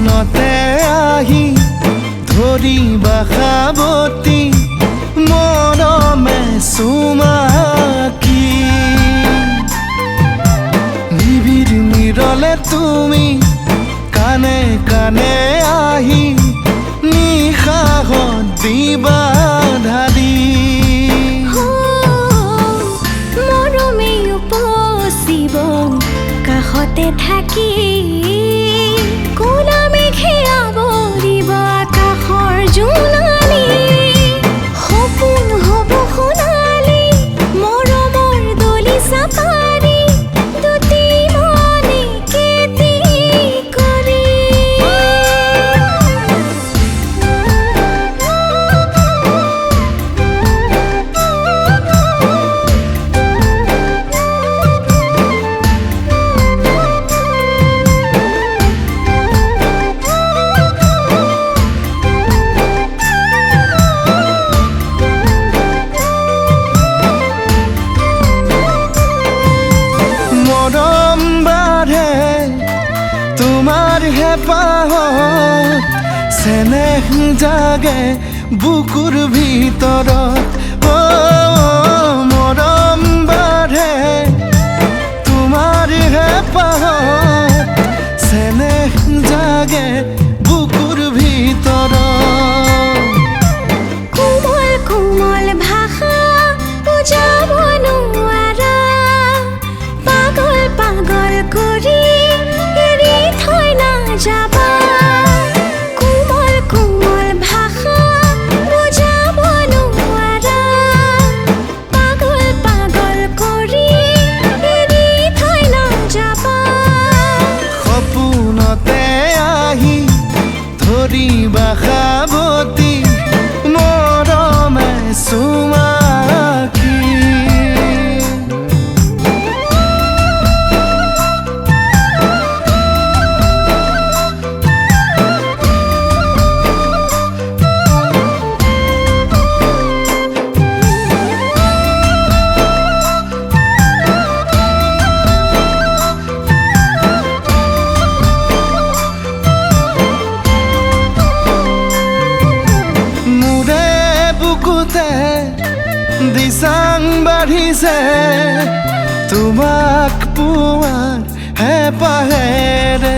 সপোনতে আহি ধৰিবা সাৱটি মৰমে চুমাকি নিবিড় নিৰলে তুমি কানে কানে আহি নিশাহত দিবা ধাৰি মৰমে উপচিব কাষতে থাকি কোলা মেঘে আৱৰিব আকাশৰ জোনালী সপোন হ'ব সোণালী মৰমৰ দলি চাপাৰী দুটি মনে কেতি কৰি তোমাৰ হেঁপাহত চেনেহ জাগে বুকুৰ ভিতৰত মৰম বাঢ়ে তোমাৰ হেঁপাহত চেনেহ জাগে বুকুৰ ভিতৰত কোমল কোমল ভাষা বুজাব নোৱাৰা পাগল পাগল কৰি এৰি থৈ নাযাবা কোমল কোমল ভাষা বুজাব নোৱাৰা পাগল পাগল কৰি এৰি থৈ নাযাবা সপোনতে আহি ধৰিবা সাৱটি মৰমে চুমাকি দিচাং বাঢ়িছে তোমাক পোৱাৰ হেঁপাহেৰে